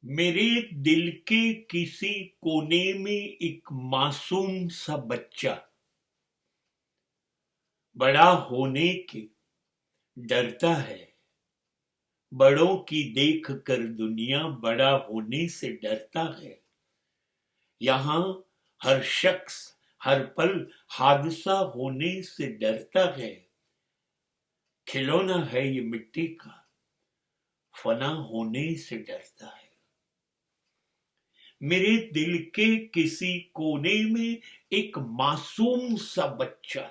मेरे दिल के किसी कोने में एक मासूम सा बच्चा बड़ा होने के डरता है। बड़ों की देख कर दुनिया बड़ा होने से डरता है। यहाँ हर शख्स हर पल हादसा होने से डरता है। खिलौना है ये मिट्टी का, फना होने से डरता है। मेरे दिल के किसी कोने में एक मासूम सा बच्चा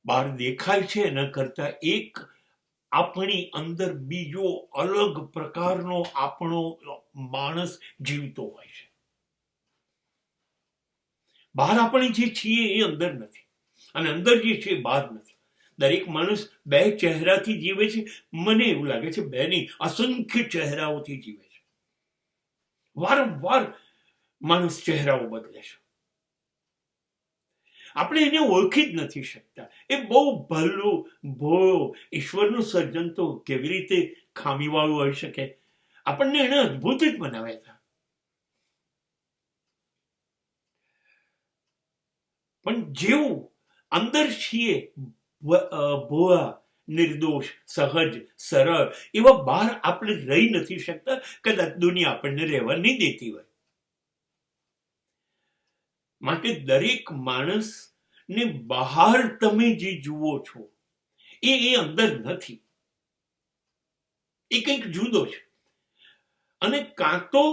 બહાર દેખાય છે એના કરતા એક આપણી અંદર બીજો અલગ પ્રકારનો આપણો માણસ જીવતો હોય છે. બહાર આપણે જે છીએ એ અંદર નથી અને અંદર જે છે એ બહાર નથી. દરેક માણસ બે ચહેરાથી જીવે છે. મને એવું લાગે છે બે નહીં, અસંખ્ય ચહેરાઓથી જીવે છે. વારંવાર માણસ ચહેરાઓ બદલે છે. આપણે એને ઓળખી જ નથી શકતા. એ બહુ ભલું ઈશ્વરનું સર્જન તો કેવી રીતે ખામીવાળું હોઈ શકે. આપણને એને અદ્ભુત જ બનાવ્યા હતા. પણ જેવું અંદર છીએ ભોળા, નિર્દોષ, સહજ, સરળ, એવા બહાર આપણે રહી નથી શકતા. કદાચ દુનિયા આપણને રહેવા નહીં દેતી હોય. માટે દરેક માણસ ને બહાર તમે જે જુઓ છો એ અંદર નથી. એ કંઈક જુદો છે. અને કાં તો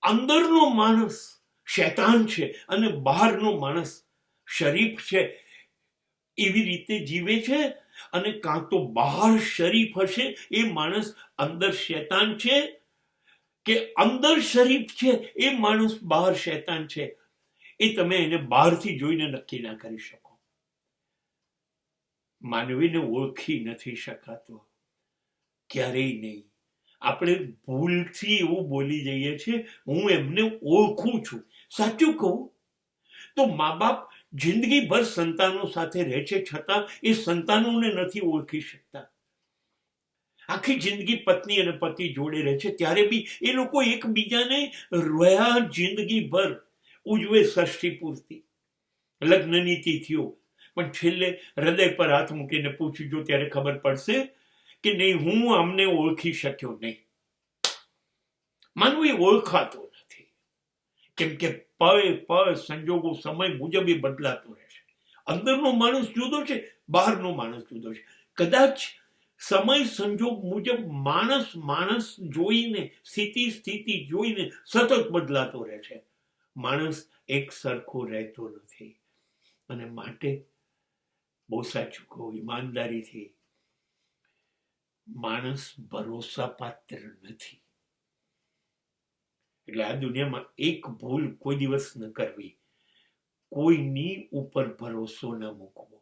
અંદરનો માણસ શૈતાન છે અને બહારનો માણસ શરીફ છે, એવી રીતે જીવે છે. અને કાં તો બહાર શરીફ હશે એ માણસ અંદર શૈતાન છે, કે અંદર શરીફ છે એ માણસ બહાર શૈતાન છે. એ તમે એને બહારથી જોઈને નક્કી ના કરી શકો. માનવીને ઓળખી નથી શકાતો, ક્યારેય નહીં. આપણે ભૂલથી એવું બોલી જઈએ છીએ, હું એમને ઓળખું છું. સાચું કહું તો મા બાપ જિંદગીભર સંતાનો સાથે રહે છે, છતાં એ સંતાનોને નથી ઓળખી શકતા. આખી જિંદગી પત્ની અને પતિ જોડે રહે છે, ત્યારે બી એ લોકો એકબીજાને રહ્યા જિંદગીભર ઉજવે ષષ્ઠી પૂર્તિ, લગ્નની તિથિઓ. પણ છેલ્લે હૃદય પર હાથ મૂકીને પૂછજો ત્યારે ખબર પડશે કે નહીં, હું આમને ઓળખી શક્યો નહીં. માનવી ઓળખાતો નથી, કેમ કે પળે પળ સંજોગો સમય મુજબ એ બદલાતો રહેશે. અંદરનો માણસ જુદો છે, બહારનો માણસ જુદો છે. કદાચ સમય સંજોગ મુજબ માણસ જોઈને, સ્થિતિ જોઈને સતત બદલાતો રહે છે. માણસ એક સરખો રહેતો નથી. અને માટે બહુ સાચું કહું, ઈમાનદારીથી, માણસ ભરોસા પાત્ર નથી. એટલે આ દુનિયામાં એક ભૂલ કોઈ દિવસ ન કરવી, કોઈની ઉપર ભરોસો ન મૂકવો.